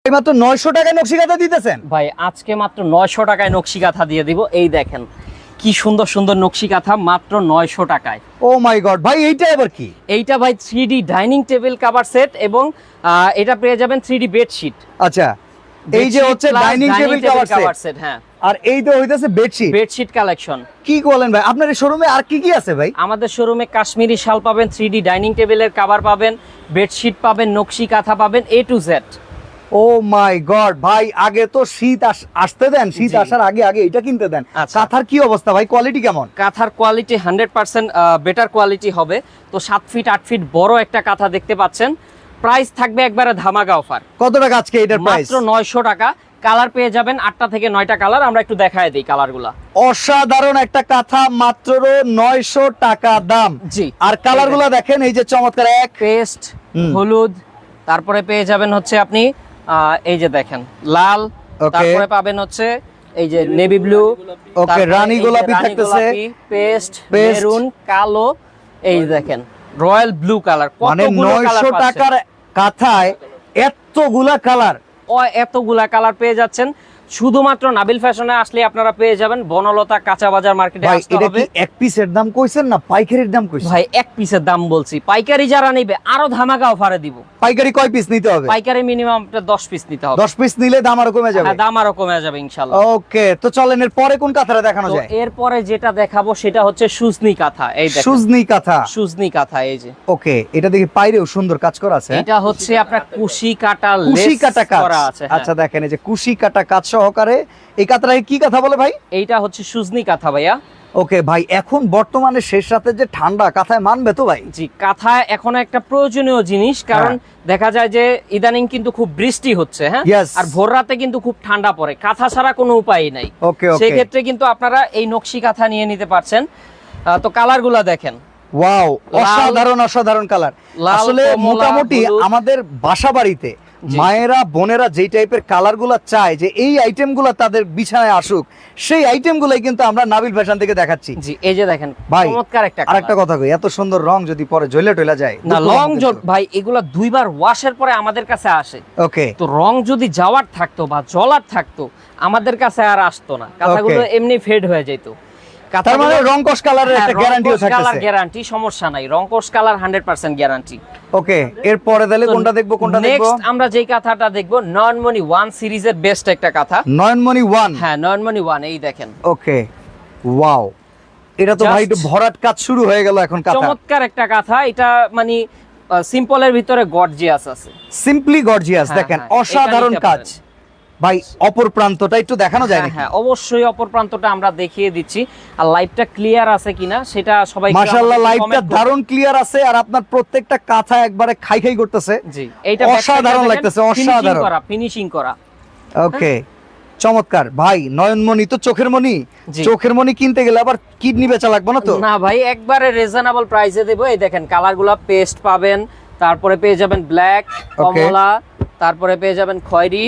মাত্র 900 টাকায় নকশি কাঁথা দিতেছেন ভাই আজকে মাত্র 900 টাকায় নকশি কাঁথা দিয়ে দিব। এই দেখেন কি সুন্দর সুন্দর নকশি কাঁথা মাত্র 900 টাকায়। ও মাই গড ভাই, এইটা এবার কি? এইটা ভাই 3D dining table cover set এবং এটা পেয়ে যাবেন 3D বেডশিট। আচ্ছা, এই যে হচ্ছে ডাইনিং টেবিল কভার সেট, হ্যাঁ, আর এই তো হইতাছে বেডশিট কালেকশন। কি বলেন ভাই, আপনার এই শোরুমে আর কি কি আছে ভাই? আমাদের শোরুমে কাশ্মীরি শাল পাবেন, 3D ডাইনিং টেবিলের কভার পাবেন, বেডশিট পাবেন, নকশি কাঁথা পাবেন, A to Z। Oh my God ভাই, আগে তো শীত আসতে দেন, শীত আসার আগে আগে এটা কিনতে দেন। আচ্ছা। কাঁথার কি অবস্থা ভাই, কোয়ালিটি কেমন? কাঁথার কোয়ালিটি 100% বেটার কোয়ালিটি হবে। তো 7 ফিট 8 ফিট বড় একটা কাঁথা দেখতে পাচ্ছেন। প্রাইস থাকবে একবারে ধামাকা অফার। কত টাকা আজকে এটার প্রাইস? মাত্র 900 টাকা। কালার পেয়ে যাবেন 8টা থেকে 9টা কালার। আমরা একটু দেখায় দেই কালারগুলা। অসাধারণ একটা কাঁথা, মাত্র 900 টাকা দাম। জি। আর কালারগুলো দেখেন, এই যে চমৎকার এক পেস্ট, হলুদ, তারপরে পেয়ে যাবেন হচ্ছে আপনি এই যে দেখেন লাল, তারপরে পাবেন হচ্ছে এই যে নেভি ব্লু, ওকে, রানী গোলাপি থাকতেছে, পেস্ট, মেরুন, কালো, এই দেখেন রয়্যাল ব্লু কালার। মানে 900 টাকার কাঁথায় এতগুলা কালার, এতগুলা কালার পেয়ে যাচ্ছেন। শুধুমাত্র নাবিল ফ্যাশনে আসলে আপনারা পেয়ে যাবেন। বনলতা কাঁচা বাজার মার্কেটে আসতে এটা হবে। কি এক পিসের দাম কইছেন না পাইকারির দাম কইছেন? ভাই এক পিসের দাম বলছি, পাইকারি যারা নেবে আরো ধামাকা অফারে দিব। পাইকারি কয় পিস নিতে হবে? পাইকারি মিনিমাম 10 পিস নিতে হবে। 10 পিস নিলে দাম আরো কমে যাবে। হ্যাঁ, দাম আরো কমে যাবে ইনশাআল্লাহ। ওকে, তো চলেন এর পরে কোন কাঁথাটা দেখানো যায়? এরপরে যেটা দেখাবো সেটা হচ্ছে সুজনি কাঁথা। এই দেখেন সুজনি কাঁথা। সুজনি কাঁথা, এই যে ওকে, এটা দেখি বাইরেও সুন্দর কাজ করা আছে। এটা হচ্ছে আপনার কুশি কাটা কুশি কাটা কাজ করা আছে। আচ্ছা দেখেন, এই যে কুশি কাটা কাজ সহকারে এই কাঁথাটাকে কি কাঁথা বলে ভাই? এইটা হচ্ছে সুজনি কাঁথা ভাইয়া। ওকে ভাই, এখন বর্তমানে শেষ রাতের যে ঠান্ডা, কাঁথায় মানবে তো ভাই? জি, কাঁথা এখন একটা প্রয়োজনীয় জিনিস, কারণ দেখা যায় যে ইদানিং কিন্তু খুব বৃষ্টি হচ্ছে, হ্যাঁ, আর ভোর রাতে কিন্তু খুব ঠান্ডা পড়ে। কাঁথা ছাড়া কোনো উপায় নাই। সেই ক্ষেত্রে কিন্তু আপনারা এই নকশি কাঁথা নিয়ে নিতে পারছেন। তো কালারগুলা দেখেন, ওয়াও, অসাধারণ অসাধারণ কালার। আসলে মোটামুটি আমাদের বাসা বাড়িতে মায়েরা বোনেরা যেই টাইপের কালারগুলো চায় যে এই আইটেমগুলো তাদের বিছানায় আসুক, সেই আইটেমগুলাই কিন্তু আমরা নাবিল ফ্যাশন থেকে দেখাচ্ছি। জি, এই যে দেখেন ভাই, চমৎকার একটা আরেকটা কথা কই, এত সুন্দর রং যদি পরে জ্বলে টইলা যায় না, রং ভাই এগুলা দুইবার ওয়াশের পরে আমাদের কাছে আসে। ওকে, তো রং যদি যাওয়ার থাকতো বা জলার থাকতো আমাদের কাছে আর আসতো না, কাঁথাগুলো এমনি ফেড হয়ে যেত। তার মানে রং কস কালারের একটা গ্যারান্টিও থাকতেছে। কালার গ্যারান্টি, সমস্যা নাই, রং কস কালার 100% গ্যারান্টি। ওকে, এরপরে তাহলে কোনটা দেখবো কোনটা দেখবো? নেক্সট আমরা যেই কাঁথাটা দেখবো নয়নমণি 1 সিরিজের বেস্ট একটা কাঁথা। নয়নমণি 1? হ্যাঁ, নয়নমণি 1, এই দেখেন। ওকে, ওয়াও, এটা তো ভাই একটু ভরাট কাজ শুরু হয়ে গেল এখন কাঁথা। চমৎকার একটা কাঁথা। এটা মানে সিম্পলের ভিতরে গর্জিয়াস আছে, সিম্পলি গর্জিয়াস। দেখেন অসাধারণ কাজ ভাই। অপর প্রান্তটা একটু দেখানো যায় নাকি? হ্যাঁ, অবশ্যই অপর প্রান্তটা আমরা দেখিয়ে দিচ্ছি। আর লাইভটা ক্লিয়ার আছে কিনা সেটা সবাই মাশাআল্লাহ, লাইভটা দারুণ ক্লিয়ার আছে। আর আপনার প্রত্যেকটা কাঁথা একবারে খাই খাই করতেছে। জি, এইটা অসাধারণ লাগতেছে, অসাধারণ ফিনিশিং করা। ওকে, চমৎকার ভাই। নয়নমণি তো চোখের মণি, চোখের মণি কিনতে গেলে আবার কিডনি বেচা লাগবে না তো? না ভাই, একবারে রিজনেবল প্রাইসে দেব। এই দেখেন কালারগুলো, পেস্ট পাবেন, তারপরে পেয়ে যাবেন ব্ল্যাক, কমলা, তারপরে পেয়ে যাবেন খয়েরি,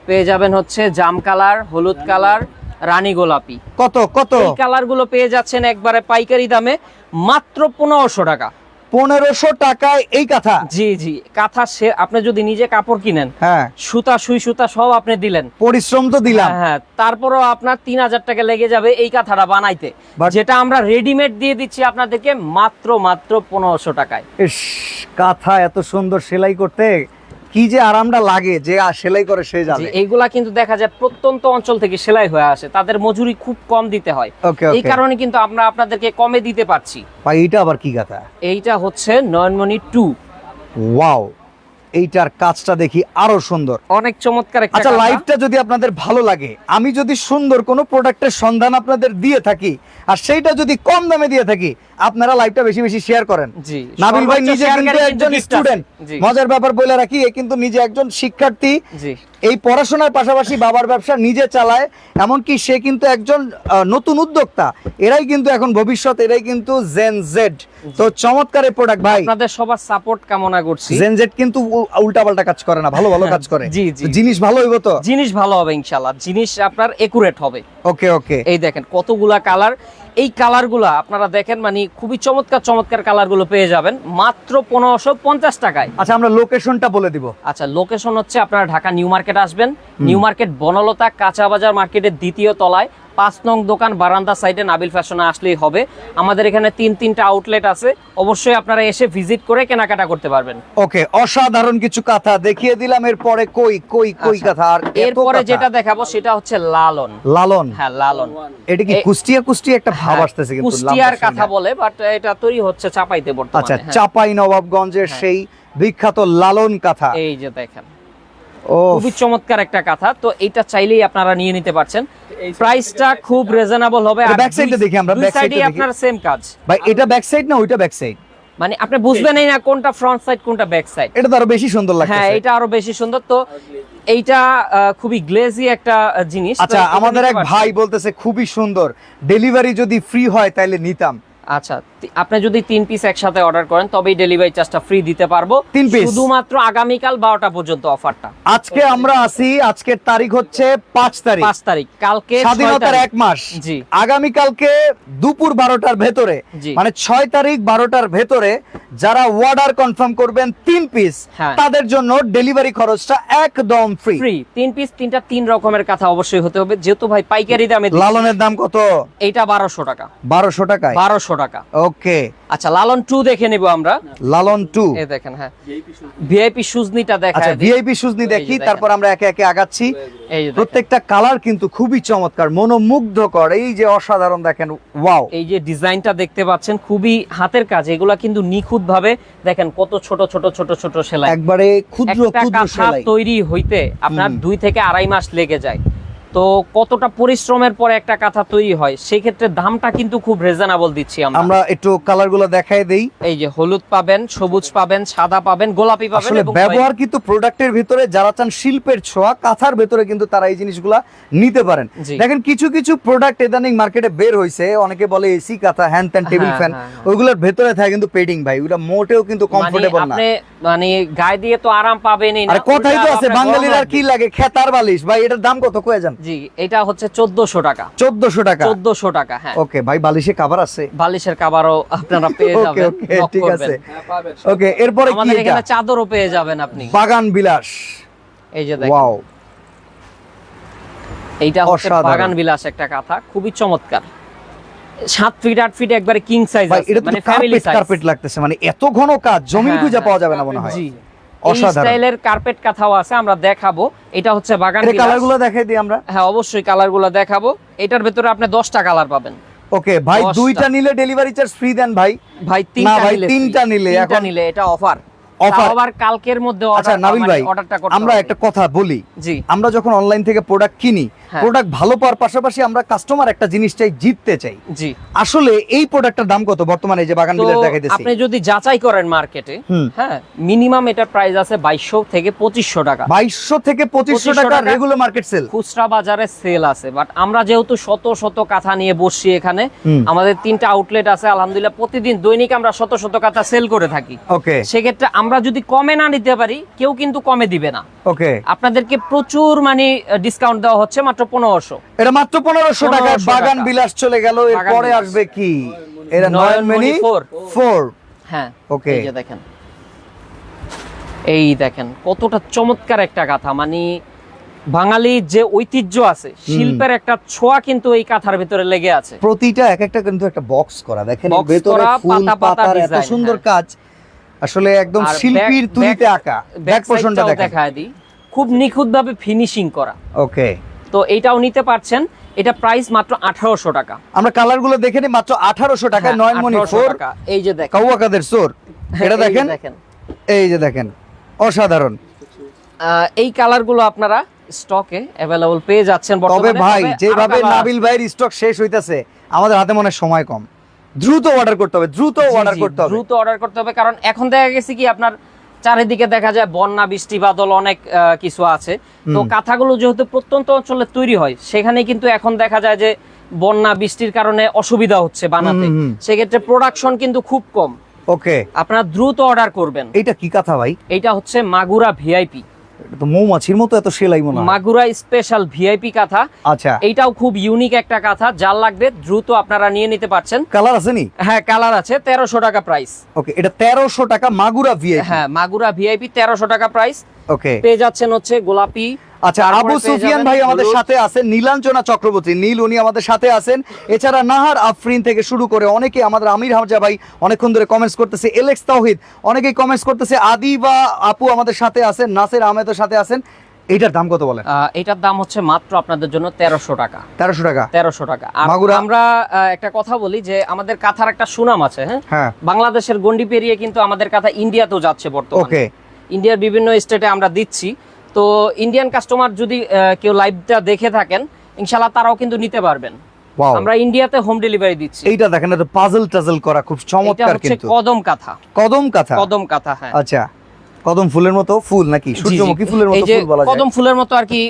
পেয়ে যাবেন হচ্ছে জাম কালার, হলুদ কালার, রানী গোলাপি। কত কত এই কালারগুলো পেয়ে যাচ্ছেন একবারে পাইকারি দামে মাত্র 1500 টাকা। 1500 টাকায় এই কাঁথা? জি জি, কাঁথা আপনি যদি নিজে কাপড় কিনেন, হ্যাঁ, সুতা সুই সুতা সব আপনি দিলেন, পরিশ্রম তো দিলাম, হ্যাঁ, তারপরেও আপনার 3000 টাকা লেগে যাবে এই কাঁথাটা বানাইতে, যেটা আমরা রেডিমেড দিয়ে দিচ্ছি আপনাদেরকে মাত্র 1500 টাকায়। ইস, কাঁথা এত সুন্দর সেলাই করতে কি যে আরামটা লাগে, যে সেলাই করে সে জানে। এইগুলা কিন্তু দেখা যায় প্রত্যন্ত অঞ্চল থেকে সেলাই হয়ে আসে, তাদের মজুরি খুব কম দিতে হয়। এই কারণে কিন্তু আমরা আপনাদেরকে কমে দিতে পারছি। ভাই এইটা আবার কি কাঁথা? এইটা হচ্ছে নয়নমণি 2। ওয়াও, এইটার কাজটা দেখি আরো সুন্দর, অনেক চমৎকার একটা। আচ্ছা, লাইভটা যদি আপনাদের ভালো লাগে, আমি যদি সুন্দর কোনো প্রোডাক্টের সন্ধান আপনাদের দিয়ে থাকি আর সেইটা যদি কম দামে দিয়ে থাকি, আপনারা লাইভটা বেশি বেশি শেয়ার করেন। জি, নাবিল ভাই নিজে কিন্তু একজন স্টুডেন্ট, মজার ব্যাপার বলে রাখি, এ কিন্তু নিজে একজন শিক্ষার্থী। জি, এই পড়াশোনার পাশাপাশি বাবার ব্যবসা নিজে চালায়, এমনকি সে কিন্তু একজন নতুন উদ্যোক্তা। এরাই কিন্তু এখন ভবিষ্যৎ, এরাই কিন্তু জেন জেড। তো চমৎকার এই প্রোডাক্ট ভাই, আপনাদের সবার সাপোর্ট কামনা করছি। জেন জেড কিন্তু উল্টাপাল্টা কাজ করে না, ভালো ভালো কাজ করে। জি জি, জিনিস ভালো হইব তো? জিনিস ভালো হবে ইনশাআল্লাহ, জিনিস আপনার একুরেট হবে। ওকে ওকে, এই দেখেন কতগুলা কালার। এই কালারগুলো আপনারা দেখেন মানে খুবই চমৎকার চমৎকার কালারগুলো পেয়ে যাবেন মাত্র 1550 টাকায়। আচ্ছা আমরা লোকেশনটা বলে দিব। আচ্ছা লোকেশন হচ্ছে আপনারা ঢাকা নিউ মার্কেট আসবেন, নিউ মার্কেট বনলতা কাঁচা বাজার মার্কেটের 2য় তলায় 5 নং দোকান বারান্দা সাইডে নাবিল ফ্যাশনে আসলেই হবে। আমাদের এখানে 3টা আউটলেট আছে, অবশ্যই আপনারা এসে ভিজিট করে কেনাকাটা করতে পারবেন। ওকে, অসাধারণ কিছু কাঁথা দেখিয়ে দিলাম, এরপরে কই কাঁথা, আর এরপরে যেটা দেখাবো সেটা হচ্ছে লালন। লালন, হ্যাঁ লালন। এটা কি কুষ্টিয়া একটা ভাব আসতেছে কিন্তু, কুষ্টিয়ার কথা বলে, বাট এটা তৈরি হচ্ছে চাপাইতে বর্তমানে। আচ্ছা, চাপাই নবাবগঞ্জের সেই বিখ্যাত লালন কাঁথা। এই যে দেখেন খুবই চমৎকার একটা কাঁথা, তো এটা চাইলেই আপনারা নিয়ে নিতে পারছেন। প্রাইসটা খুব রিজনেবল হবে। আর ব্যাক সাইডে দেখি আমরা, ব্যাক সাইডে আপনার সেম কাজ ভাই। এটা ব্যাক সাইড না ওইটা ব্যাক সাইড, মানে আপনি বুঝবেনই না কোনটা ফ্রন্ট সাইড কোনটা ব্যাক সাইড। এটা তো আরো বেশি সুন্দর লাগছে। হ্যাঁ এটা আরো বেশি সুন্দর। তো এইটা খুবই গ্লেজি একটা জিনিস। আচ্ছা আমাদের এক ভাই বলতেছে খুবই সুন্দর, ডেলিভারি যদি ফ্রি হয় তাহলে নিতাম। আচ্ছা আপনি যদি 3 পিস একসাথে অর্ডার করেন তবেই ডেলিভারি চার্জটা ফ্রি দিতে পারবো, 3 পিস শুধুমাত্র আগামীকাল 12টা পর্যন্ত অফারটা। আজকে আমরা আছি, আজকের তারিখ হচ্ছে 5 তারিখ, কালকে স্বাধীনতার 1 মাস। জি আগামী কালকে দুপুর 12টার ভেতরে, মানে 6 তারিখ 12টার ভেতরে যারা অর্ডার কনফার্ম করবেন 3 পিস, তাদের জন্য ডেলিভারি খরচটা একদম ফ্রি। 3 পিস 3 রকমের কথা অবশ্যই হতে হবে, যেহেতু ভাই পাইকারি দামে। লালনের দাম কত? এটা 1200 টাকা। 1200 টাকায়? 1200 টাকা। ওকে আচ্ছা লালন 2 দেখে নিব আমরা। লালন 2 এই দেখেন, হ্যাঁ ভিআইপি সুজনিটা দেখায়। আচ্ছা ভিআইপি সুজনি দেখি, তারপর আমরা একে একে আগাচ্ছি। এই প্রত্যেকটা কালার কিন্তু খুবই চমৎকার, মনোমুগ্ধকর। এই যে অসাধারণ দেখেন, ওয়াও। এই যে ডিজাইনটা দেখতে পাচ্ছেন খুবই হাতের কাজ, এগুলা কিন্তু নিখুঁত ভাবে দেখেন কত ছোট ছোট ছোট ছোট সেলাই, একবারে ক্ষুদ্র ক্ষুদ্র সেলাই। তৈরি হইতে আপনার 2 থেকে 2.5 মাস লেগে যায়। তো কতটা পরিশ্রমের পরে একটা কাঁথা তৈরি হয়, সেই ক্ষেত্রে দামটা কিন্তু খুব রিজনেবল দিচ্ছি আমরা একটু কালারগুলো দেখাই দেই। এই যে হলুদ পাবেন, সবুজ পাবেন, সাদা পাবেন, গোলাপি পাবেন। আসলে ব্যবহার কিন্তু প্রোডাক্টের ভিতরে যারা চান শিল্পের ছোঁয়া, কাঁথার ভিতরে কিন্তু তারা এই জিনিসগুলা নিতে পারেন। দেখেন কিছু কিছু প্রোডাক্ট ইদানিং মার্কেটে বের হইছে, অনেকে বলে এসি কাঁথা, হ্যান্ড প্যান, টেবিল ফ্যান, ওইগুলোর ভিতরে থাকে কিন্তু পেডিং ভাই, ওটা মোটেও কিন্তু কমফোর্টেবল না। আপনি মানে গায়ে দিয়ে তো আরাম পাবেনই না। আর কথাই তো আছে, বাঙালির আর কি লাগে, খেতার বালিশ। ভাই এটার দাম কত কয়ে যান? জি এটা হচ্ছে 1400 টাকা। 1400 টাকা? 1400 টাকা, হ্যাঁ। ওকে ভাই, বালিশে কভার আছে? বালিশের কভারও আপনারা পেয়ে যাবেন। ওকে ঠিক আছে। ওকে এরপরে কি? আমাদের এখানে চাদরও পেয়ে যাবেন আপনি। বাগান বিলাস। এই যে দেখেন, ওয়াও, এইটা হচ্ছে বাগান বিলাস একটা কাঁথা, খুবই চমৎকার। 7 ফিট 8 ফিট একবারে কিং সাইজ আছে, মানে ফ্যামিলি সাইজ। কার্পেট লাগতেছে, মানে এত ঘন কাজ জমিন খুঁজে পাওয়া যাবে না মনে হয়। জি এই স্টাইলের কার্পেট কাঁথাও আছে, আমরা দেখাবো। এটা হচ্ছে বাগান বিলাস। কালারগুলো দেখাই দিই আমরা। হ্যাঁ অবশ্যই কালারগুলো দেখাবো। এটার ভিতরে আপনি 10টা কালার পাবেন। ওকে ভাই, 2টা নিলে ডেলিভারি চার্জ ফ্রি দেন ভাই? ভাই 3টা নিলে এখন নিলে এটা অফার। আবার কালকের মধ্যে অর্ডার। আচ্ছা নাবিল ভাই, আমরা একটা কথা বলি, জি আমরা যখন অনলাইন থেকে প্রোডাক্ট কিনি, প্রোডাক্ট ভালো পাওয়ার পাশাপাশি আমরা কাস্টমার একটা জিনিস চাই, জিততে চাই। জি আসলে এই প্রোডাক্টের দাম কত বর্তমানে যে বাগান বিলাস দেখাইতেছি? আপনি যদি যাচাই করেন মার্কেটে, হ্যাঁ মিনিমাম এটার প্রাইস আছে 2200 থেকে 2500 টাকা। 2200 থেকে 2500 টাকা রেগুলার মার্কেট সেল, খুচরা বাজারে সেল আছে। বাট আমরা যেহেতু শত শত কাঁথা নিয়ে বসছি এখানে, আমাদের 3টা আউটলেট আছে আলহামদুলিল্লাহ, প্রতিদিন দৈনিক আমরা শত শত কাঁথা সেল করে থাকি। ওকে, সেক্ষেত্রে আমরা যদি কমে না নিতে পারি, কেউ কিন্তু কমে দিবে না। ওকে, আপনাদেরকে প্রচুর মানে ডিসকাউন্ট দেওয়া হচ্ছে, মাত্র 1500। এটা মাত্র 1500 টাকায় বাগান বিলাস চলে গেল। এরপরে আসবে কি? এটা নয়নমণি 4। হ্যাঁ ওকে, এই যে দেখেন, এই দেখেন কতটা চমৎকার একটা কাঁথা, মানে বাঙালির যে ঐতিহ্য আছে, শিল্পের একটা ছোঁয়া কিন্তু এই কাঁথার ভিতরে লেগে আছে। প্রতিটা এক একটা কিন্তু একটা বক্স করা, দেখেন ভিতরে ফুল পাতার এত সুন্দর কাজ, আসলে একদম শিল্পীর তুলিতে আঁকা। ব্যাক পোরশনটা দেখায় দিই, খুব নিখুঁত ভাবে ফিনিশিং করা। ওকে, তো এটাও নিতে পারছেন। এটা প্রাইস মাত্র 1800 টাকা। আমরা কালারগুলো দেখে নিই, মাত্র 1800 টাকায় নয়নমণি 4। এই যে দেখেন কাউয়াকাদের সোর, এটা দেখেন, এই যে দেখেন অসাধারণ। এই কালারগুলো আপনারা স্টকে अवेलेबल পেয়ে যাচ্ছেন বর্তমানে। তবে ভাই যেভাবে নাবিল ভাইয়ের স্টক শেষ হইতাছে, আমাদের হাতে মনে সময় কম, দ্রুত অর্ডার করতে হবে, দ্রুত অর্ডার করতে হবে। কারণ এখন দেখা গেছে কি আপনার চারিদিকে দেখা যায় বন্যা, বৃষ্টি, বাদল অনেক কিছু আছে। তো কাঁথাগুলো যেহেতু প্রত্যন্ত অঞ্চলে তৈরি হয়, সেখানে কিন্তু এখন দেখা যায় যে বন্যা বৃষ্টির কারণে অসুবিধা হচ্ছে বানাতে, সেক্ষেত্রে প্রোডাকশন কিন্তু খুব কম। ওকে, আপনারা দ্রুত অর্ডার করবেন। এটা কি কাঁথা ভাই? এটা হচ্ছে মাগুরা ভিআইপি। এটা তো মৌমাছির মতো এত সেলাই মনে হয়। মাগুরা স্পেশাল ভিআইপি কাঁথা। আচ্ছা, এইটাও খুব ইউনিক একটা কাঁথা, যার লাগবে দ্রুত আপনারা নিয়ে নিতে পারছেন। কালার আছে নি? হ্যাঁ, কালার আছে। 1300 টাকা প্রাইস। ওকে, এটা 1300 টাকা মাগুরা ভিআইপি। হ্যাঁ, মাগুরা ভিআইপি 1300 টাকা প্রাইস। ওকে, পেয়ে যাচ্ছেন হচ্ছে গোলাপি। আচ্ছা, আবু সুফিয়ান ভাই আমাদের সাথে আছেন, নীলাঞ্জনা চক্রবর্তী নীল উনি আমাদের সাথে আছেন, এছাড়া নাহার আফরিন থেকে শুরু করে অনেকে, আমাদের আমির হামজা ভাই অনেকক্ষণ ধরে কমেন্টস করতেছে, এলেক্স তাওহিদ অনেকেই কমেন্টস করতেছে, আদিবা আপু আমাদের সাথে আছেন, নাসির আহমেদের সাথে আছেন। এইটার দাম কত বলেন? এটার দাম হচ্ছে মাত্র আপনাদের জন্য 1300 টাকা। 1300 টাকা? 1300 টাকা। আর আমরা একটা কথা বলি যে আমাদের কাঁথার একটা সুনাম আছে। হ্যাঁ, বাংলাদেশের গন্ডি পেরিয়ে কিন্তু আমাদের কাঁথা ইন্ডিয়াতেও যাচ্ছে বর্তমানে। ওকে, ইন্ডিয়ার বিভিন্ন স্টেটে আমরা দিচ্ছি। তো ইন্ডিয়ান কাস্টমার যদি কেউ লাইভটা দেখে থাকেন, ইনশাআল্লাহ তারাও কিন্তু নিতে পারবেন। আমরা ইন্ডিয়াতে হোম ডেলিভারি দিচ্ছি। এইটা দেখেন, এটা পাজল টাজল করা, খুব চমৎকার। কিন্তু কদম কাঁথা। কদম কাঁথা? কদম কাঁথা, হ্যাঁ। আচ্ছা, কদম ফুলের মতো ফুল নাকি সূর্যমুখী ফুলের মতো ফুল বলা যায়? কদম ফুলের মতো আর কি,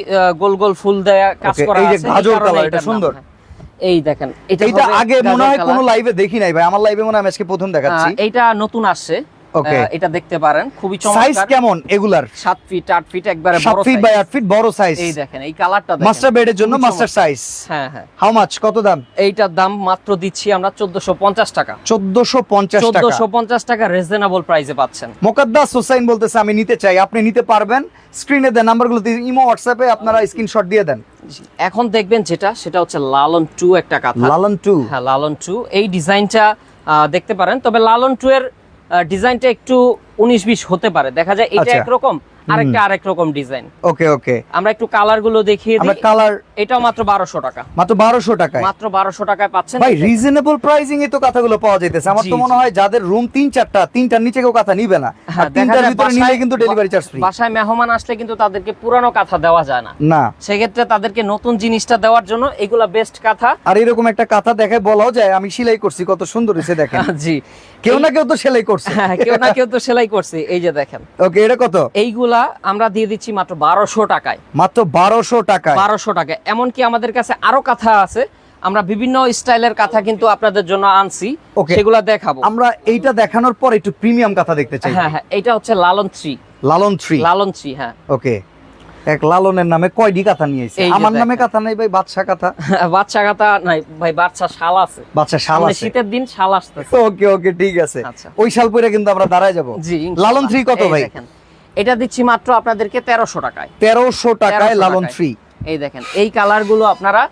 গোল গোল ফুল দেয়া কাজ করা আছে। এই যে গাজর কালার, এটা সুন্দর। এই দেখেন, এটা আগে মনে হয় কোনো লাইভে দেখি নাই ভাই, আমার লাইভে মনে হয় আজকে প্রথম দেখাচ্ছি। এইটা নতুন আসছে। এটা দেখতে পারেন, খুবই চমৎকার। সাইজ কেমন এগুলার? 7 ফিট 8 ফিট একবারে বড় 7 ফিট বাই 8 ফিট বড় সাইজ। এই দেখেন, এই কালারটা দেখেন, মাস্টার বেডের জন্য মাস্টার সাইজ। হ্যাঁ হ্যাঁ। হাউ মাচ, কত দাম? এইটার দাম মাত্র দিচ্ছি আমরা 1450 টাকা। 1450 টাকা? 1450 টাকা রিজনেবল প্রাইসে পাচ্ছেন। মোকাদ্দাস হোসেন বলতেছে আমি নিতে চাই, আপনি নিতে পারবেন। স্ক্রিনে দেন নাম্বারগুলোতে, ইমো হোয়াটসঅ্যাপে আপনারা স্ক্রিনশট দিয়ে দেন। এখন দেখবেন সেটা হচ্ছে লালন 2 একটা কাঁথা। লালন 2? হ্যাঁ, লালন 2। এই ডিজাইনটা দেখতে পারেন, তবে লালন 2 এর ডিজাইনটা একটু 19-20 হতে পারে। দেখা যায় এটা একরকম, আরেকটা আরেক রকম ডিজাইন। ওকে ওকে, আমরা একটু কালার গুলো দেখিয়ে দিই। আমরা কালার, এটাও মাত্র 1200 টাকা। মাত্র 1200 টাকায়? মাত্র 1200 টাকায় পাচ্ছেন ভাই। রিজনেবল প্রাইসিং এ তো কথাগুলো পাওয়া যাইতেছে। আমার তো মনে হয় যাদের রুম 3-4টা, 3টার নিচে কেউ কথা নিবে না, আর 3টার ভিতরে নিলে কিন্তু ডেলিভারি চার্জ ফ্রি। বাসায় মেহমান আসলে কিন্তু তাদেরকে পুরানো কাঁথা দেওয়া যায় না। না, সেক্ষেত্রে তাদেরকে নতুন জিনিসটা দেওয়ার জন্য এগুলা বেস্ট কাঁথা। আর এরকম একটা কাঁথা দেখায় বলাও যায় আমি সেলাই করছি, কত সুন্দর হয়েছে দেখেন। জি, কেউ না কেউ তো সেলাই করছে। হ্যাঁ, কেউ না কেউ তো সেলাই করছে। এই যে দেখেন। ওকে, এটা কত? এইগুলা আমরা দিয়ে দিচ্ছি মাত্র 1200 টাকায়। মাত্র 1200 টাকায়? 1200 টাকায়। এমনকি আমাদের কাছে আরো কাঁথা আছে, আমরা বিভিন্ন স্টাইলের কাঁথা কিন্তু আপনাদের জন্য আনছি, সেগুলা দেখাবো। আমরা এইটা দেখানোর পর একটু প্রিমিয়াম কাঁথা দেখতে চাই। হ্যাঁ হ্যাঁ, এটা হচ্ছে লালন 3। লালন 3? লালন 3, হ্যাঁ। ওকে, এক লালনের নামে কয়টি কাঁথা নিয়েছে? আমার নামে কাঁথা নাই ভাই, বাদশা কাঁথা। বাদশা কাঁথা নাই ভাই, বাদশা শাল আছে। বাদশা শাল আছে, শীতের দিন শাল আসতেছে। ওকে ওকে, ঠিক আছে। ওই শাল পরে কিন্তু আমরা দাঁড়ায় যাব। জি, লালন 3 কত ভাই? এটা দিচ্ছি মাত্র আপনাদেরকে 1300 টাকায়। 1300 টাকায় লালন 3। এই দেখেন, এই কালার গুলো আপনারা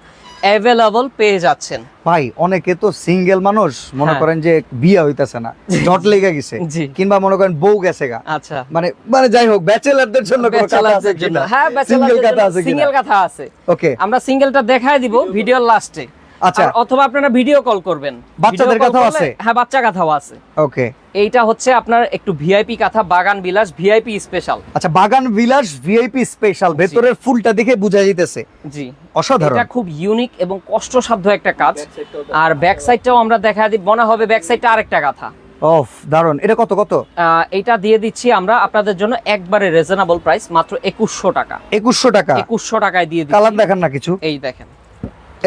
অ্যাভেলেবল পেয়ে যাচ্ছেন। ভাই অনেকে তো সিঙ্গেল মানুষ, মনে করেন যে বিয়ে হইতাছে না, জট লেগে গেছে, কিংবা মনে করেন বউ গেছে গা। আচ্ছা, মানে যাই হোক, ব্যাচেলারদের জন্য কোনো কাঁথা আছে কিনা? হ্যাঁ, ব্যাচেলারদের জন্য সিঙ্গেল কাঁথা আছে। ওকে, আমরা সিঙ্গেলটা দেখায় দিব ভিডিওর লাস্টে। আচ্ছা, অথবা আপনারা ভিডিও কল করবেন। বাচ্চাদের কাঁথাও আছে? হ্যাঁ, বাচ্চা কাঁথাও আছে। ওকে, এইটা হচ্ছে আপনার একটু ভিআইপি কাঁথা, বাগান বিলাস ভিআইপি স্পেশাল। আচ্ছা, বাগান বিলাস ভিআইপি স্পেশাল, ভেতরের ফুলটা দেখে বোঝা যাইতেছে। জি, অসাধারণ। এটা খুব ইউনিক এবং কষ্টসাধ্য একটা কাজ। আর ব্যাক সাইডটাও আমরা দেখায় দিই, মনে হবে ব্যাক সাইডটা আরেকটা কাঁথা। অফ, দারুন। এটা কত কত? এটা দিয়ে দিচ্ছি আমরা আপনাদের জন্য একবারে রিজনেবল প্রাইস, মাত্র 2100 টাকা। 2100 টাকা? 2100 টাকায় দিয়ে দিচ্ছি। কালার দেখান না কিছু? এই দেখেন,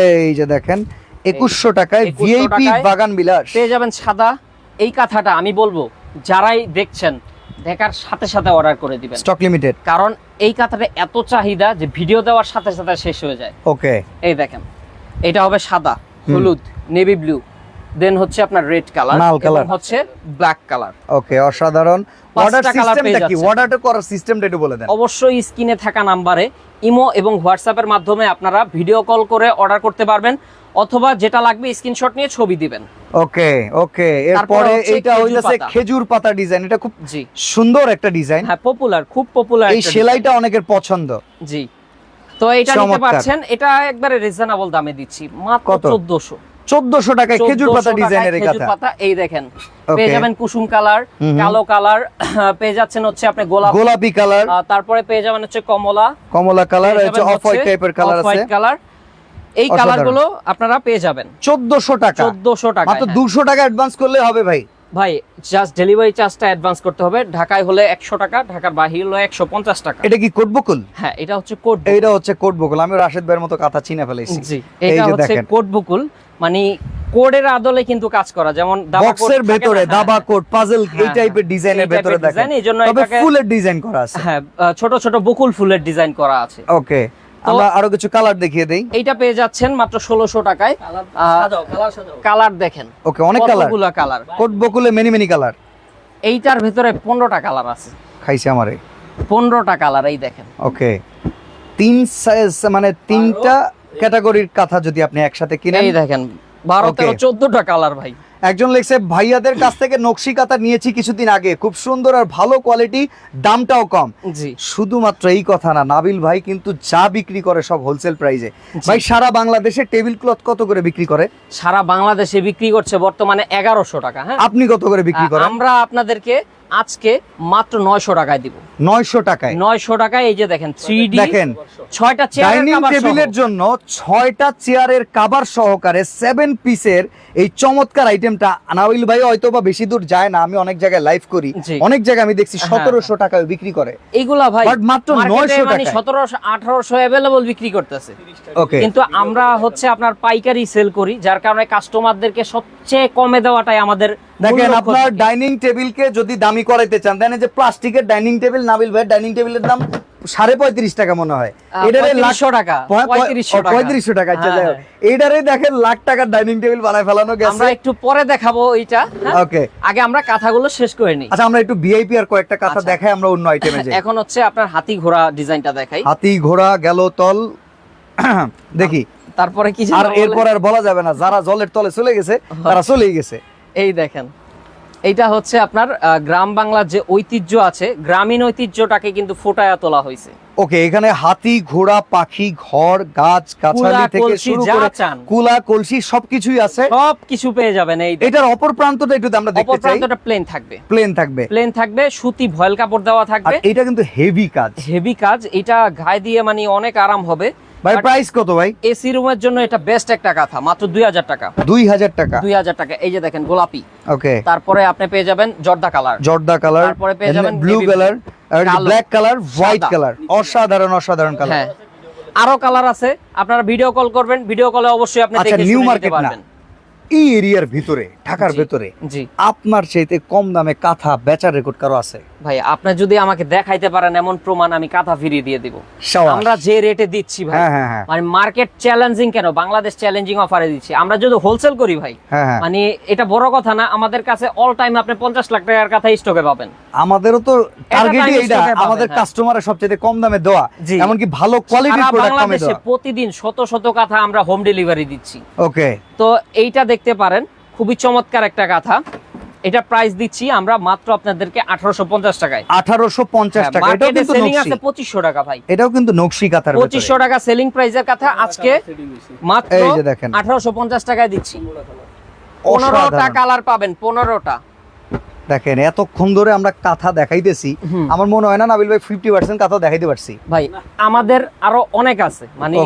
এই যে দেখেন, 2100 টাকায় ভিআইপি বাগান বিলাস পেয়ে যাবেন। সাদা এই কাঁথাটা আমি বলবো যারাই দেখছেন, দেখার সাথে সাথে অর্ডার করে দিবেন, স্টক লিমিটেড। কারণ এই কাঁথাটা এত চাহিদা যে ভিডিও দেওয়ার সাথে সাথে শেষ হয়ে যায়। ওকে, এই দেখেন, এটা হবে সাদা, হলুদ, নেভি ব্লু, দেন হচ্ছে আপনার রেড কালার, এবং হচ্ছে ব্ল্যাক কালার। ওকে, অসাধারণ। অর্ডার সিস্টেমটা কি? অর্ডারটা করার সিস্টেমটা একটু বলে দেন। অবশ্যই স্ক্রিনে থাকা নম্বরে ইমো এবং হোয়াটসঅ্যাপের মাধ্যমে আপনারা ভিডিও কল করে অর্ডার করতে পারবেন, অথবা যেটা লাগবে স্ক্রিনশট নিয়ে ছবি দিবেন। ওকে ওকে, এরপরে এটা হইতাছে খেজুর পাতা ডিজাইন। এটা খুব সুন্দর একটা ডিজাইন। হ্যাঁ, পপুলার, খুব পপুলার। এই সেলাইটা অনেকের পছন্দ। জি, তো এটা নিতে পারছেন। এটা একবারে রিজনেবল দামে দিচ্ছি, মাত্র 1400 টাকায় খেজুর পাতা ডিজাইনের এই খেজুর পাতা। এই দেখেন, পেয়ে যাবেন কুসুম কালার, কালো কালার, পেয়ে যাচ্ছেন হচ্ছে আপনি গোলাপি কালার, তারপরে পেয়ে যাবেন হচ্ছে কমলা কালার, অফ হোয়াইট টাইপের কালার আছে। কালার, এই কালারগুলো আপনারা পেয়ে যাবেন 1400 টাকা। 1400 টাকা, মাত্র 200 টাকা অ্যাডভান্স করলে হবে ভাই। ভাই জাস্ট ডেলিভারি চার্জটা অ্যাডভান্স করতে হবে। ঢাকায় হলে 100 টাকা, ঢাকার বাইরে হলে 150 টাকা। এটা কি কোড বকুল? হ্যাঁ, এটা হচ্ছে কোড। এটা হচ্ছে কোড বকুল। আমি রাশেদ ভাইয়ের মতো কথা চিনে ফেলেছি। জি, এটা হচ্ছে কোড বকুল। মানে কোডের আদলে কিন্তু কাজ করা, যেমন বক্সের ভেতরে দাবা কোড, পাজল এই টাইপের ডিজাইনের ভেতরে দেখেন, তবে ফুলের ডিজাইন করা আছে। হ্যাঁ, ছোট ছোট বকুল ফুলের ডিজাইন করা আছে। ওকে, আমরা আরো কিছু কালার দেখিয়ে দেই। এইটা পেয়ে যাচ্ছেন মাত্র 1600 টাকায়। কালার দেখেন, ওকে, অনেক কালার, কোড বকুলে মেনি কালার। এইটার ভিতরে 15টা কালার আছে। খাইছে আমারে 15টা কালার, এই দেখেন। ওকে, তিন সাইজ মানে তিনটা ক্যাটাগরির কাঁথা যদি আপনি একসাথে কিনেন, এই দেখেন 12 13 14টা কালার ভাই। একজন লিখছে ভাইয়াদের কাছ থেকে নকশি কাঁথা নিয়েছি কিছুদিন আগে, খুব সুন্দর আর ভালো কোয়ালিটি, দামটাও কম। জি, শুধুমাত্র এই কথা না, নাবিল ভাই কিন্তু যা বিক্রি করে সব হোলসেল প্রাইসে। ভাই সারা বাংলাদেশে টেবিল ক্লথ কত করে বিক্রি করে? সারা বাংলাদেশে বিক্রি করছে বর্তমানে 1100 টাকা। হ্যাঁ, আপনি কত করে বিক্রি করেন? আমরা আপনাদেরকে আজকে মাত্র 900 টাকায় দিব। 900 টাকায়? 900 টাকায়। এই যে দেখেন 3D, দেখেন 6টা চেয়ারের ডাইনিং কভার টেবিলের জন্য 6টা চেয়ারের কভার সহকারে 7 পিসের এই চমৎকার আইটেমটা নাবিল ভাই হয়তো বা বেশি দূর যায় না, আমি অনেক জায়গায় লাইভ করি, অনেক জায়গায় আমি দেখছি 1700 টাকায় বিক্রি করে এইগুলা ভাই, বাট মাত্র 900 টাকায় 1700 1800 अवेलेबल বিক্রি করতেছে। ওকে, কিন্তু আমরা হচ্ছে আপনার পাইকারি সেল করি, যার কারণে কাস্টমারদেরকে সবচেয়ে কমে দেওয়াটাই আমাদের। দেখেন আপনার ডাইনিং টেবিলকে যদি দামি করাইতে চান, দেন যে প্লাস্টিকের ডাইনিং টেবিল, নাবিল ভাই ডাইনিং টেবিলের দাম 35.5 টাকা মনে হয়, এটারে 100 টাকা 3500 টাকা। আচ্ছা যাই হোক, এইটারে দেখেন লাখ টাকার ডাইনিং টেবিল বানায় ফেলানো গেছে। আমরা একটু পরে দেখাবো এইটা। ওকে, আগে আমরা কাঁথাগুলো শেষ করে নিই। আচ্ছা, আমরা একটু ভিআইপি আর কয়েকটা কাঁথা দেখাই, আমরা অন্য আইটেমে যাই। এখন হচ্ছে আপনার হাতি ঘোড়া ডিজাইনটা দেখাই। হাতি ঘোড়া গেল তল, দেখি তারপরে কি আর এরপর আর বলা যাবে না, যারা জলের তলে চলে গেছে তারা চলেই গেছে। এই দেখেন, এইটা হচ্ছে আপনার গ্রাম বাংলার যে ঐতিহ্য আছে, গ্রামীণ ঐতিহ্যটাকে কিন্তু ফুটায়া তোলা হয়েছে। ওকে, এখানে হাতি ঘোড়া পাখি ঘর গাছ গাছালি থেকে শুরু করে কুলা কলসি সবকিছুই আছে, সবকিছু পেয়ে যাবেন। এটার অপর প্রান্তটা একটু আমরা দেখতে চাই। অপর প্রান্তটা প্লেন থাকবে, প্লেন থাকবে, সুতি ভয়েল কাপড় দেওয়া থাকবে। এটা কিন্তু হেভি কাজ, এটা গায়ে দিয়ে মানে অনেক আরাম হবে। ভাই প্রাইস কত ভাই? এসি রুমের জন্য এটা বেস্ট একটা কাঁথা, মাত্র 2000 টাকা। 2000 টাকা? 2000 টাকা। এই যে দেখেন গোলাপি। ওকে, তারপরে আপনি পেয়ে যাবেন জর্দা কালার, তারপরে পেয়ে যাবেন ব্লু কালার, আর ব্ল্যাক কালার, হোয়াইট কালার। অসাধারণ কালার। হ্যাঁ, আরো কালার আছে, আপনারা ভিডিও কল করবেন, ভিডিও কলে অবশ্যই আপনি দেখে নিউ শুনে মার্কেট নিতে পারবেন। এই এরিয়ার ভিতরে, ঢাকার ভিতরে জি, আপনার চাইতে কম দামে কাঁথা বেচার রেকর্ড কারো আছে? ভাই আপনি যদি আমাকে দেখাইতে পারেন এমন প্রমাণ, আমি কাঁথা ফিরিয়ে দিয়ে দিব। আমরা যে রেটে দিচ্ছি ভাই, মানে মার্কেট চ্যালেঞ্জিং কেন, বাংলাদেশ চ্যালেঞ্জিং অফারে দিচ্ছি। আমরা যদি হোলসেল করি ভাই, মানে এটা বড় কথা না, আমাদের কাছে অল টাইম আপনি 50 লাখ টাকার কাঁথা স্টকে পাবেন। আমাদেরও তো টার্গেটই এইটা, আমাদের কাস্টমারের সবচেয়ে কম দামে দেওয়া, এমনকি ভালো কোয়ালিটির প্রোডাক্ট কমে দেওয়া। প্রতিদিন শত কাঁথা আমরা হোম ডেলিভারি দিচ্ছি। ওকে, তো এইটা দেখতে পারেন, খুবই চমৎকার একটা কাঁথা। এটা প্রাইস দিচ্ছি আমরা মাত্র আপনাদেরকে 1850 টাকায়। 1850 টাকা। এটাও কিন্তু সেলিং আছে 2500 টাকা ভাই। এটাও কিন্তু নকশি কাঁথার ভিতরে 2500 টাকা সেলিং প্রাইসের কাঁথা আজকে মাত্র 1850 টাকায় দিচ্ছি। 15টা কালার পাবেন, 15টা। দেখেন এতক্ষণ ধরে আমরা কাঁথা দেখাইতেছি, আমার মনে হয় না নাবিল ভাই 50% কাঁথা দেখাইতে পারছি। ভাই আমাদের আরো অনেক আছে, মানে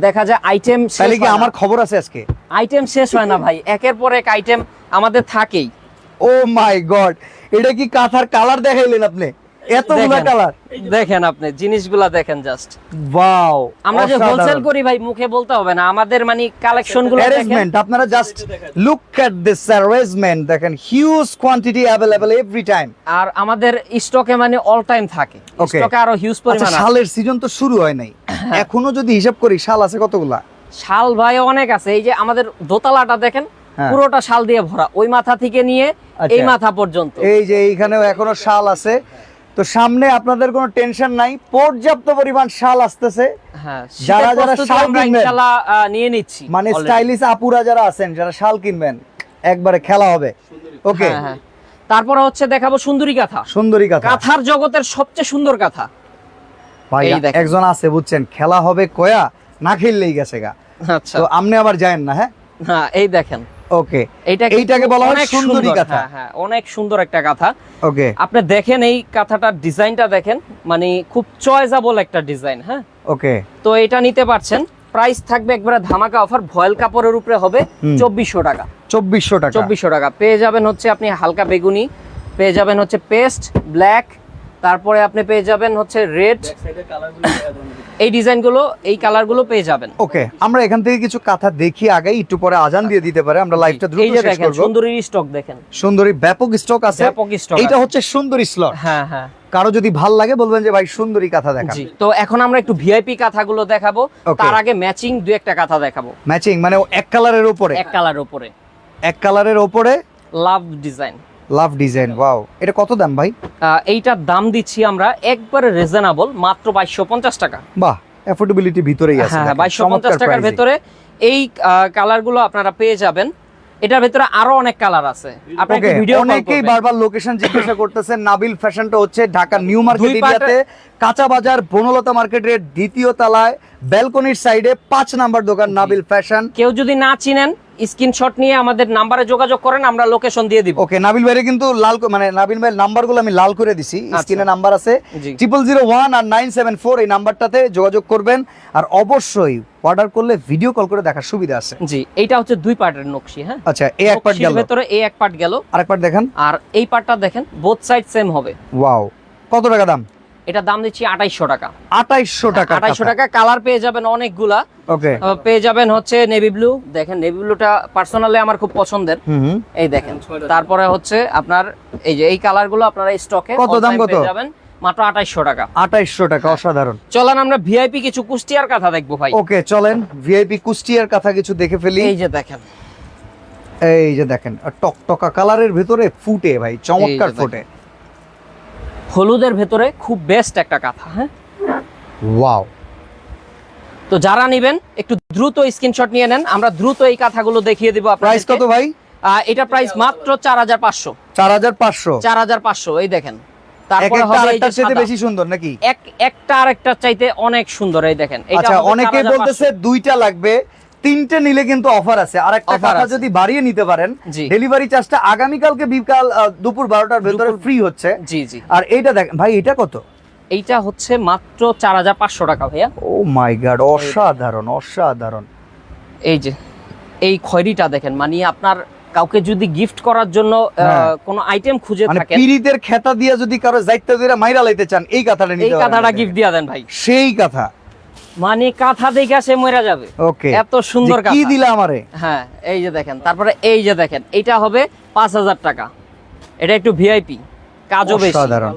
দেখা যায় আইটেম শেষ হয় না। আমার খবর আছে, আজকে আইটেম শেষ হয় না ভাই, একের পর এক আইটেম আমাদের থাকেই। ও মাই গড, এটা কি কাঁথার কালার দেখাইলেন আপনি? এতগুলো কালার দেখেন, আপনি জিনিসগুলা দেখেন জাস্ট ওয়াও। আমরা যে হোলসেল করি ভাই, মুখে বলতে হবে না, আমাদের মানে কালেকশনগুলো দেখেন। আপনারা just look at this arrangement, দেখেন huge quantity available every time. আর আমাদের স্টকে মানে অল টাইম থাকে, স্টকে আরো হিউজ পরিমাণ আছে। শালের সিজন তো শুরু হয় নাই এখনো, যদি হিসাব করি শাল আছে কতগুলা? শাল ভাই অনেক আছে। এই যে আমাদের দোতলাটা দেখেন, পুরোটা শাল দিয়ে ভরা, ওই মাথা থেকে নিয়ে এই মাথা পর্যন্ত। এই যে এইখানেও এখনো শাল আছে, তো সামনে আপনাদের কোনো টেনশন নাই, পর্যাপ্ত পরিমাণ শাল আসতেছে। হ্যাঁ, যারা শাল কিনবেন ইনশাআল্লাহ নিয়ে নিচ্ছি, মানে স্টাইলিশ আপুরা যারা আছেন, যারা শাল কিনবেন, একবারে খেলা হবে। ওকে, তারপরে হচ্ছে দেখাবো সুন্দরী কাঁথা। কাঁথার জগতের সবচেয়ে সুন্দর কাঁথা ভাই একজন আছে বুঝছেন, খেলা হবে কয়া না খেললেই গেছে গা। আচ্ছা, তো আপনি আবার যায়েন না? হ্যাঁ, এই দেখেন। ওকে, এইটাকে বলা হয় সুন্দরী কাঁথা। হ্যাঁ, অনেক সুন্দর একটা কাঁথা। ওকে, আপনি দেখেন এই কাঁথাটার ডিজাইনটা দেখেন, মানে খুব চয়েসেবল একটা ডিজাইন। হ্যাঁ, ওকে, তো এটা নিতে পারছেন। প্রাইস থাকবে একবারে ধামাকা অফার, ভয়েল কাপড়ের উপরে হবে 2400 টাকা। 2400 টাকা পেয়ে যাবেন হচ্ছে আপনি হালকা বেগুনি, পেয়ে যাবেন হচ্ছে পেস্ট ব্ল্যাক, তারপরে আপনি পেয়ে যাবেন হচ্ছে রেড, এই ডিজাইনগুলো, এই কালারগুলো পেয়ে যাবেন। ওকে, আমরা এখান থেকে কিছু কাঁথা দেখি আগে, একটু পরে আজান দিয়ে দিতে পারে, আমরা লাইভটা দ্রুত শেষ করব। সুন্দরী স্টক দেখেন, সুন্দরী ব্যাপক স্টক আছে, ব্যাপক স্টক। এটা হচ্ছে সুন্দরী স্লট। হ্যাঁ হ্যাঁ, কারো যদি ভাল লাগে বলবেন যে ভাই সুন্দরী কাঁথা দেখান। জি, তো এখন আমরা একটু ভিআইপি কাঁথাগুলো দেখাবো, তার আগে ম্যাচিং দুই একটা কাঁথা দেখাবো। ম্যাচিং মানে এক কালারের উপরে, এক কালারের উপরে, এক কালারের উপরে লাভ ডিজাইন, লাভ ডিজাইন। ওয়াও, এটা কত দাম ভাই? এইটার দাম দিচ্ছি আমরা একবারে রিজনেবল, মাত্র 2250 টাকা। বাহ, অ্যাফোর্ডেবিলিটি ভিতরেই আছে। হ্যাঁ, 2250 টাকার ভিতরে এই কালারগুলো আপনারা পেয়ে যাবেন। এটার ভিতরে আরো অনেক কালার আছে, আপনারা কি ভিডিও কল করবেন। অনেকেই বারবার লোকেশন জিজ্ঞাসা করতেছেন। নাবিল ফ্যাশনটা হচ্ছে ঢাকা নিউ মার্কেট এরিয়াতে, কাঁচা বাজার, বনলতা মার্কেটের দ্বিতীয় তলায়, ব্যালকনির সাইডে 5 নাম্বার দোকান নাবিল ফ্যাশন। কেউ যদি না চিনেন স্ক্রিনশট নিয়ে আমাদের নাম্বারে যোগাযোগ করেন, আমরা লোকেশন দিয়ে দিব। ওকে, নাবিল ভাইরে কিন্তু লাল মানে নাবিল ভাইয়ের নাম্বারগুলো আমি লাল করে দিছি, স্ক্রিনে নাম্বার আছে 0001 আর 974, এই নাম্বারটাতে যোগাযোগ করবেন। আর অবশ্যই অর্ডার করলে ভিডিও কল করে দেখার সুবিধা আছে। জি, এইটা হচ্ছে দুই পার্টের নকশি। হ্যাঁ, আচ্ছা, এই এক পার্ট গেল, ভিতরে এই এক পার্ট গেল, আরেক পার্ট দেখেন, আর এই পার্টটা দেখেন, বোথ সাইড সেম হবে। ওয়াও, কত টাকা দাম? এটা দাম দিচ্ছি 2800 টাকা। 2800 টাকা? 2800 টাকা। কালার পেয়ে যাবেন অনেকগুলা। ওকে, পেয়ে যাবেন হচ্ছে নেভি ব্লু, দেখেন নেভি ব্লুটা পার্সোনালি আমার খুব পছন্দের, এই দেখেন। তারপরে হচ্ছে আপনার এই যে এই কালারগুলো আপনারা স্টকে কত দাম কত পেয়ে যাবেন, মাত্র 2800 টাকা। 2800 টাকা, অসাধারণ। চলেন আমরা ভিআইপি কিছু কুষ্টিয়ার কাঁথা দেখবো ভাই। ওকে, চলেন ভিআইপি কুষ্টিয়ার কাঁথা কিছু দেখে ফেলি। এই যে দেখেন, এই যে দেখেন, টকটকা কালারের ভিতরে ফুটে ভাই, চমৎকার ফুটে, হলুদের ভেতরে খুব বেস্ট একটা কাঁথা। হ্যাঁ, ওয়াও। তো যারা নেবেন একটু দ্রুত স্ক্রিনশট নিয়ে নেন, আমরা দ্রুত এই কাঁথাগুলো দেখিয়ে দিব আপনাদের। প্রাইস কত ভাই? এটা প্রাইস মাত্র 4500। 4500? 4500, এই দেখেন। তারপরে হবে এই যে চাইতে বেশি সুন্দর নাকি? একটা আরেকটার চাইতে অনেক সুন্দর, এই দেখেন। আচ্ছা, অনেকেই বলতেছে দুইটা লাগবে, তিনটে নিলে কিন্তু অফার আছে। আরেকটা কথা, যদি বাড়িয়ে নিতে পারেন, ডেলিভারি চার্জটা আগামী কালকে বিকাল দুপুর 12টার ভিতরে ফ্রি হচ্ছে। জি জি। আর এইটা দেখেন ভাই, এটা কত? এইটা হচ্ছে মাত্র 4500 টাকা ভাইয়া। ও মাই গড, অসাধারণ অসাধারণ। এই যে এই খয়রিটা দেখেন, মানে আপনার কাউকে যদি গিফট করার জন্য কোনো আইটেম খুঁজে থাকেন, পিরিতের খেতা দিয়া যদি কারো যাইতে দিরা মাইরা লাইতে চান, এই কাঁথাটা নিতে এই কাঁথাটা গিফট দিয়া দেন ভাই। সেই কাঁথা, মানে কাঁথা দেখে সে মরে যাবে। ওকে, এত সুন্দর কাঁথা। কি দিলা আমারে? হ্যাঁ, এই যে দেখেন। তারপরে এই যে দেখেন, এটা হবে 5000 টাকা। এটা একটু ভিআইপি, কাজও বেশি। অসাধারণ,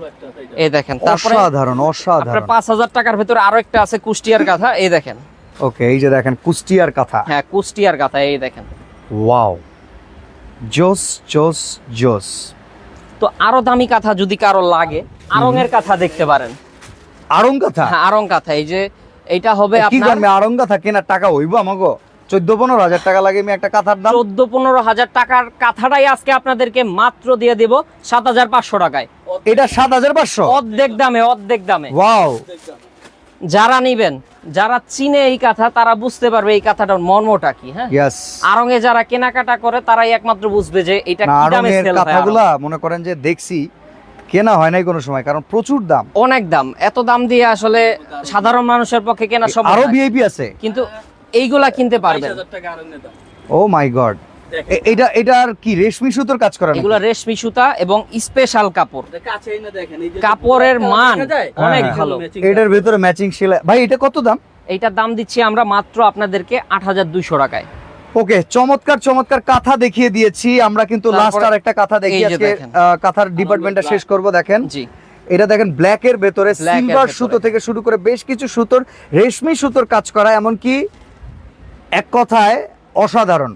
এই দেখেন। তারপরে অসাধারণ অসাধারণ। 5000 টাকার ভিতরে আরো একটা আছে কুষ্টিয়ার কাঁথা, এই দেখেন। ওকে, এই যে দেখেন কুষ্টিয়ার কাঁথা। হ্যাঁ, কুষ্টিয়ার কাঁথা, এই দেখেন। ওয়াও, জোস জোস জোস। তো আরো দামি কাঁথা যদি কারো লাগে, আরং এর কাঁথা দেখতে পারেন। আরং কাঁথা? হ্যাঁ, আরং কাঁথা। এই যে এটা হবে কি আপনার, করবে আরং কাঁথা কেনার টাকা হইবো আমাগো? 14-15 হাজার টাকা লাগে আমি একটা কাঁথার দাম। 14-15 হাজার টাকার কাঁথাটাই আজকে আপনাদেরকে মাত্র দিয়ে দেব 7500 টাকায়। এটা 7500? অর্ধেক দামে, অর্ধেক দামে। ওয়াও। যারা নিবেন, যারা চিনে এই কাঁথা, তারা বুঝতে পারবে এই কাঁথাটার মর্মটা কি। হ্যাঁ, ইয়েস। আরং এ যারা কেনাকাটা করে, তারাই একমাত্র বুঝবে যে এটা কি দামে সেল হয়। কাঁথাগুলা মনে করেন যে দেখছি, কেনা হয় নাই কোনো সময়, কারণ প্রচুর দাম, অনেক দাম। এত দাম দিয়ে আসলে সাধারণ মানুষের পক্ষে কেনা সম্ভব না। আরো ভিআইপি আছে, কিন্তু এইগুলা কিনতে পারবেন। ও মাই গড। এটার কি রেশমি সুতোর কাজ করা? এগুলা রেশমি সুতা এবং স্পেশাল কাপড়, কাপড়ের মান অনেক ভালো। এটার ভিতরে ম্যাচিং সেলাই। ভাই এটা কত দাম? এইটার দাম দিচ্ছি আমরা মাত্র আপনাদেরকে 8200 টাকায়। ওকে, চমৎকার চমৎকার কাঁথা দেখিয়ে দিয়েছি আমরা, কিন্তু লাস্ট আর একটা কাঁথা দেখিয়ে আজকে কাঁথার ডিপার্টমেন্টটা শেষ করব। দেখেন, জি, এটা দেখেন ব্ল্যাক এর ভেতরে সিলভার সুতো থেকে শুরু করে বেশ কিছু সুতোর, রেশমি সুতোর কাজ করা, এমন কি এক কথায় অসাধারণ।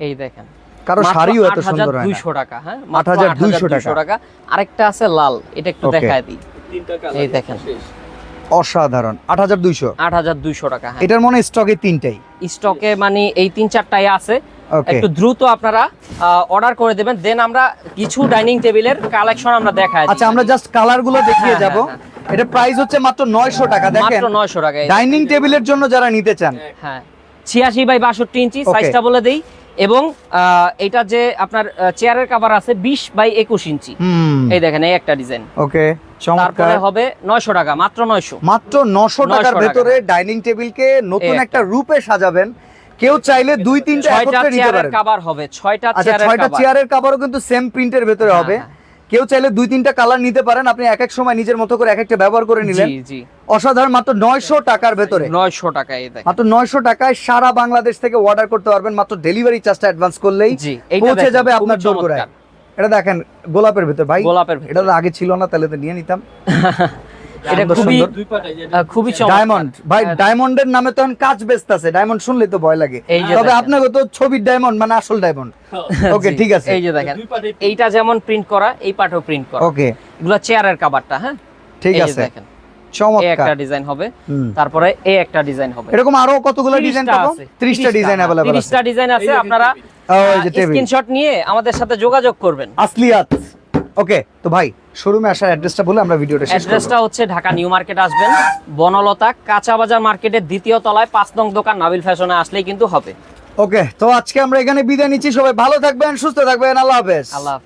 এই দেখেন, কারো শাড়িও এত সুন্দর হয় না। 8200 টাকা। হ্যাঁ, 8200 টাকা। আরেকটা আছে লাল, এটা একটু দেখায় দিই। এই দেখেন, অসাধারণ। 8200 টাকা। হ্যাঁ, এটার মনে স্টকে তিনটাই, স্টকে মানে এই 3-4টাই আছে। একটু দ্রুত আপনারা অর্ডার করে দেবেন, দেন আমরা কিছু ডাইনিং টেবিলের কালেকশন আমরা দেখাই। আচ্ছা, আমরা জাস্ট কালার গুলো দেখিয়ে যাব। এটা প্রাইস হচ্ছে মাত্র 900 টাকা। দেখেন, মাত্র 900 টাকা ডাইনিং টেবিলের জন্য যারা নিতে চান। হ্যাঁ, 86x62 ইঞ্চি সাইজটা বলে দেই। এবং এটা যে আপনার চেয়ারের কভার আছে 20x21 ইঞ্চি। এই দেখেন, এই একটা ডিজাইন। ওকে, তারপরে হবে 900 টাকা, মাত্র 900। মাত্র 900 টাকার ভিতরে ডাইনিং টেবিলকে নতুন একটা রূপে সাজাবেন। কেউ চাইলে 2-3টা একত্রে নিতে পারেন। কভার হবে 6টা চেয়ারের কভারও কিন্তু সেম প্রিন্টের ভিতরে হবে। কেউ চাইলে 2-3টা কালার নিতে পারেন, আপনি এক এক সময় নিজের মতো করে এক একটা ব্যবহার করে নিলেন। জি জি, অসাধারণ, মাত্র 900 টাকার ভেতরে, 900 টাকা। এই দেখেন মাত্র 900 টাকায় সারা বাংলাদেশ থেকে অর্ডার করতে পারবেন, মাত্র ডেলিভারি চার্জটা অ্যাডভান্স করলেই জি, এইটা পৌঁছে দেখেন, যাবে খুবই আপনার দোরগোড়ায়। চমৎকার। এটা দেখেন গোলাপের ভেতর ভাই, গোলাপের ভেতর। এটা তো আগে ছিল না, তাহলে তো নিয়ে নিতাম। এটা সুন্দর খুবই সুন্দর। খুবই চমৎকার। ডায়মন্ড ভাই, ডায়মন্ডের নামে তো এখন কাজ বেচতেছে, ডায়মন্ড শুনলে তো ভয় লাগে, এই যে তবে দেখেন। আপনাকে তো ছবির ডায়মন্ড মানে আসল ডায়মন্ড। ওকে জি, ঠিক আছে, এই যে দেখেন, এইটা যেমন প্রিন্ট করা, এই পাটেও প্রিন্ট করা। ওকে এগুলো চেয়ারের কভারটা। হ্যাঁ ঠিক এই যে আছে, দেখেন, এই চমৎকার। একটা ডিজাইন হবে, হুম। তারপরে এই একটা ডিজাইন হবে। এরকম আরো কতগুলো ডিজাইন পাবো? 30টা ডিজাইন अवेलेबल আছে। 30টা ডিজাইন আছে, আপনারা ওই যে টেবিল, স্ক্রিনশট নিয়ে আমাদের সাথে যোগাযোগ করবেন। আসলিয়াত। ওকে তো ভাই শোরুমে আসার অ্যাড্রেসটা বলে আমরা ভিডিওটা শেষ করব। অ্যাড্রেসটা হচ্ছে ঢাকা নিউ মার্কেট আসবেন, বনলতা কাঁচা বাজার মার্কেটের 2য় তলায় 5 নং দোকান নাবিল ফ্যাশনে আসলেই কিন্তু হবে। ওকে তো আজকে আমরা এখানে বিদায় নিচ্ছি, সবাই ভালো থাকবেন, সুস্থ থাকবেন, আল্লাহ হাফেজ। আল্লাহ হাফেজ।